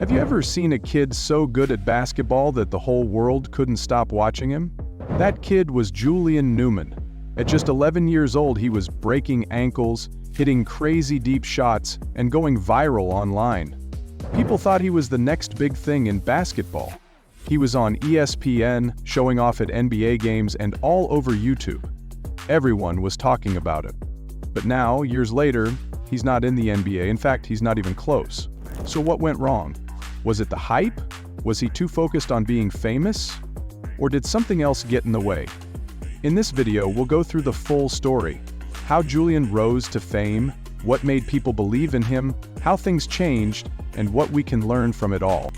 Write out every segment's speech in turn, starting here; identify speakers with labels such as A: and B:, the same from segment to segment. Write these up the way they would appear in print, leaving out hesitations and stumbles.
A: Have you ever seen a kid so good at basketball that the whole world couldn't stop watching him? That kid was Julian Newman. At just 11 years old, he was breaking ankles, hitting crazy deep shots, and going viral online. People thought he was the next big thing in basketball. He was on ESPN, showing off at NBA games, and all over YouTube. Everyone was talking about it. But now, years later, he's not in the NBA. In fact, he's not even close. So what went wrong? Was it the hype? Was he too focused on being famous? Or did something else get in the way? In this video, we'll go through the full story. How Julian rose to fame, what made people believe in him, how things changed, and what we can learn from it all.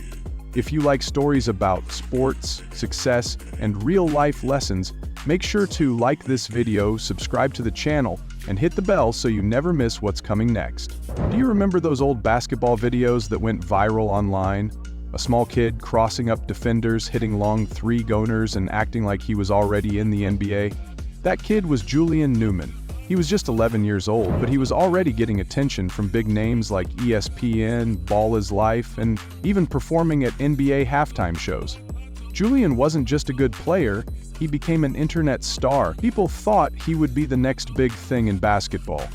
A: If you like stories about sports, success, and real-life lessons, make sure to like this video, subscribe to the channel, and hit the bell so you never miss what's coming next. Do you remember those old basketball videos that went viral online? A small kid crossing up defenders, hitting long three-pointers, and acting like he was already in the NBA? That kid was Julian Newman. He was just 11 years old, but he was already getting attention from big names like ESPN, Ball is Life, and even performing at NBA halftime shows. Julian wasn't just a good player, he became an internet star. People thought he would be the next big thing in basketball.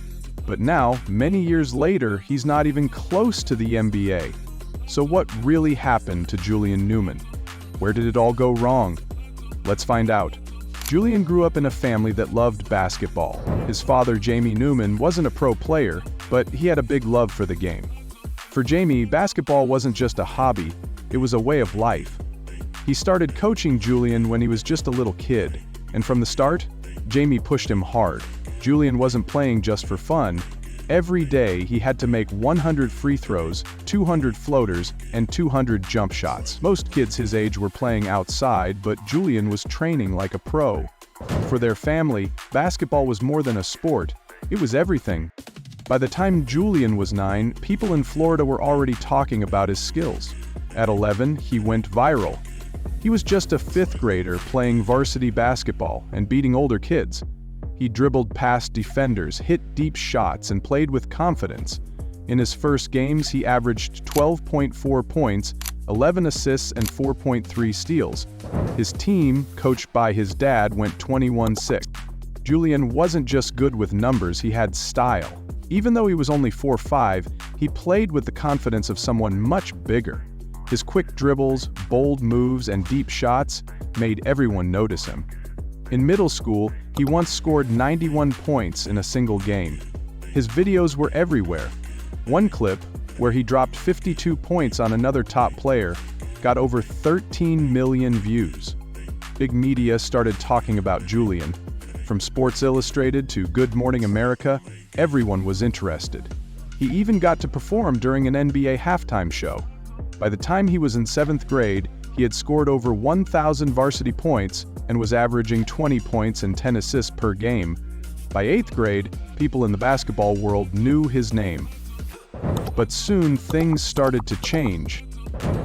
A: But now, many years later, he's not even close to the NBA. So what really happened to Julian Newman? Where did it all go wrong? Let's find out. Julian grew up in a family that loved basketball. His father, Jamie Newman, wasn't a pro player, but he had a big love for the game. For Jamie, basketball wasn't just a hobby, it was a way of life. He started coaching Julian when he was just a little kid, and from the start, Jamie pushed him hard. Julian wasn't playing just for fun. Every day, he had to make 100 free throws, 200 floaters, and 200 jump shots. Most kids his age were playing outside, but Julian was training like a pro. For their family, basketball was more than a sport, it was everything. By the time Julian was 9, people in Florida were already talking about his skills. At 11, he went viral. He was just a 5th grader playing varsity basketball and beating older kids. He dribbled past defenders, hit deep shots, and played with confidence. In his first games, he averaged 12.4 points, 11 assists, and 4.3 steals. His team, coached by his dad, went 21-6. Julian wasn't just good with numbers, he had style. Even though he was only 4'5", he played with the confidence of someone much bigger. His quick dribbles, bold moves, and deep shots made everyone notice him. In middle school, he once scored 91 points in a single game. His videos were everywhere. One clip, where he dropped 52 points on another top player, got over 13 million views. Big media started talking about Julian. From Sports Illustrated to Good Morning America, everyone was interested. He even got to perform during an NBA halftime show. By the time he was in 7th grade, he had scored over 1,000 varsity points and was averaging 20 points and 10 assists per game. By 8th grade, people in the basketball world knew his name. But soon things started to change.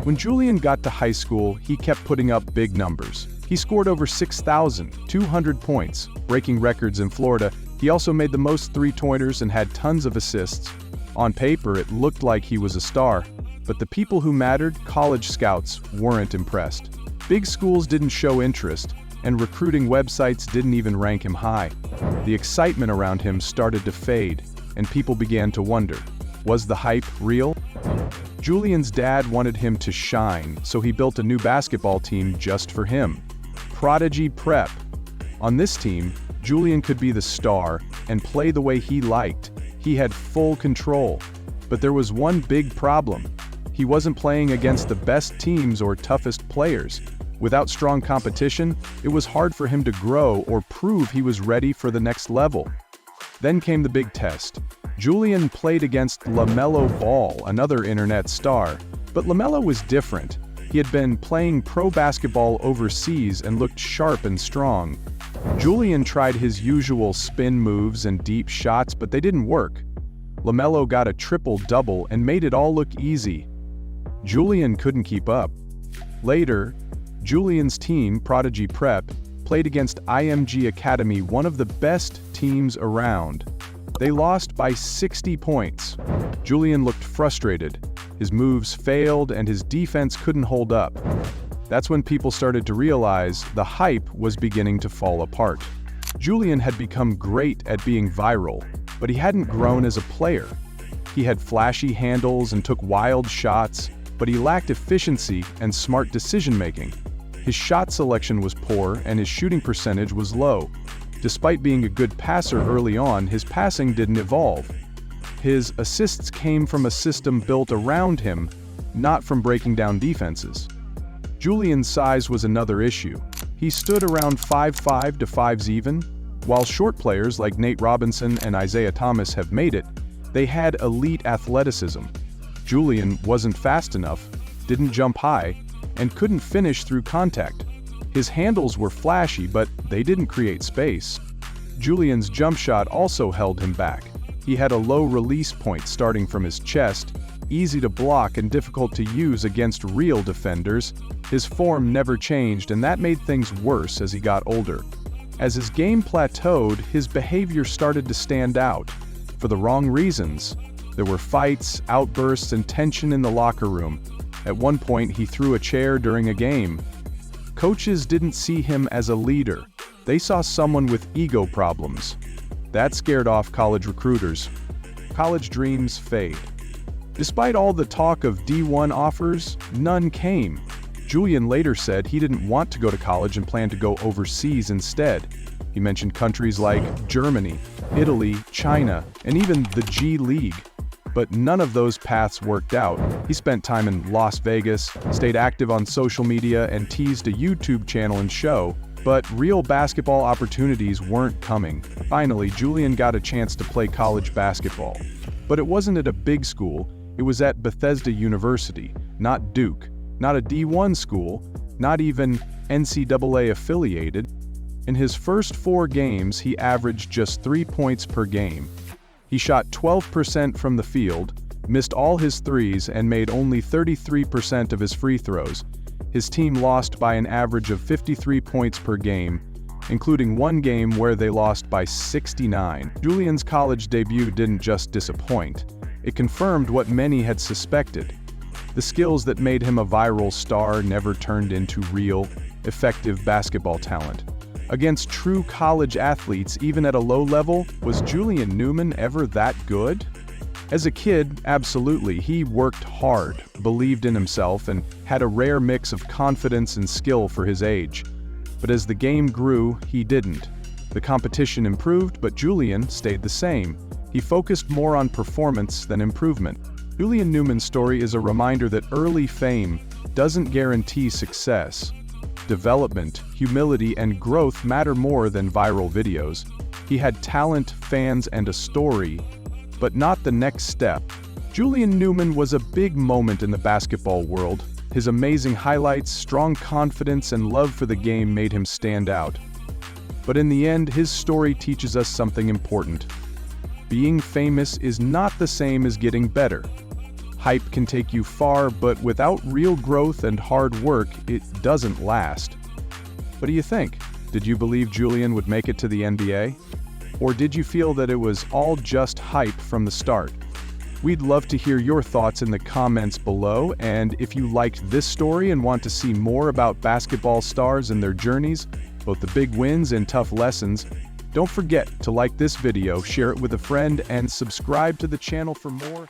A: When Julian got to high school, he kept putting up big numbers. He scored over 6,200 points, breaking records in Florida. He also made the most three-pointers and had tons of assists. On paper, it looked like he was a star. But the people who mattered, college scouts, weren't impressed. Big schools didn't show interest, and recruiting websites didn't even rank him high. The excitement around him started to fade, and people began to wonder, was the hype real? Julian's dad wanted him to shine, so he built a new basketball team just for him. Prodigy Prep. On this team, Julian could be the star and play the way he liked. He had full control. But there was one big problem. He wasn't playing against the best teams or toughest players. Without strong competition, it was hard for him to grow or prove he was ready for the next level. Then came the big test. Julian played against LaMelo Ball, another internet star. But LaMelo was different. He had been playing pro basketball overseas and looked sharp and strong. Julian tried his usual spin moves and deep shots, but they didn't work. LaMelo got a triple-double and made it all look easy. Julian couldn't keep up. Later, Julian's team, Prodigy Prep, played against IMG Academy, one of the best teams around. They lost by 60 points. Julian looked frustrated. His moves failed and his defense couldn't hold up. That's when people started to realize the hype was beginning to fall apart. Julian had become great at being viral, but he hadn't grown as a player. He had flashy handles and took wild shots, but he lacked efficiency and smart decision-making. His shot selection was poor and his shooting percentage was low. Despite being a good passer early on, his passing didn't evolve. His assists came from a system built around him, not from breaking down defenses. Julian's size was another issue. He stood around 5'5" to 5's even. While short players like Nate Robinson and Isaiah Thomas have made it, they had elite athleticism. Julian wasn't fast enough, didn't jump high, and couldn't finish through contact. His handles were flashy, but they didn't create space. Julian's jump shot also held him back. He had a low release point starting from his chest, easy to block and difficult to use against real defenders. His form never changed, and that made things worse as he got older. As his game plateaued, his behavior started to stand out. For the wrong reasons. There were fights, outbursts, and tension in the locker room. At one point, he threw a chair during a game. Coaches didn't see him as a leader. They saw someone with ego problems. That scared off college recruiters. College dreams fade. Despite all the talk of D1 offers, none came. Julian later said he didn't want to go to college and planned to go overseas instead. He mentioned countries like Germany, Italy, China, and even the G League. But none of those paths worked out. He spent time in Las Vegas, stayed active on social media, and teased a YouTube channel and show. But real basketball opportunities weren't coming. Finally, Julian got a chance to play college basketball. But it wasn't at a big school, it was at Bethesda University, not Duke, not a D1 school, not even NCAA affiliated. In his first 4 games, he averaged just 3 points per game. He shot 12% from the field, missed all his threes, and made only 33% of his free throws. His team lost by an average of 53 points per game, including one game where they lost by 69. Julian's college debut didn't just disappoint. It confirmed what many had suspected. The skills that made him a viral star never turned into real, effective basketball talent. Against true college athletes, even at a low level, was Julian Newman ever that good? As a kid, absolutely, he worked hard, believed in himself, and had a rare mix of confidence and skill for his age. But as the game grew, he didn't. The competition improved, but Julian stayed the same. He focused more on performance than improvement. Julian Newman's story is a reminder that early fame doesn't guarantee success. Development, humility, and growth matter more than viral videos. He had talent, fans, and a story, but not the next step. Julian Newman was a big moment in the basketball world. His amazing highlights, strong confidence, and love for the game made him stand out. But in the end, his story teaches us something important. Being famous is not the same as getting better. Hype can take you far, but without real growth and hard work, it doesn't last. What do you think? Did you believe Julian would make it to the NBA? Or did you feel that it was all just hype from the start? We'd love to hear your thoughts in the comments below, and if you liked this story and want to see more about basketball stars and their journeys, both the big wins and tough lessons, don't forget to like this video, share it with a friend, and subscribe to the channel for more.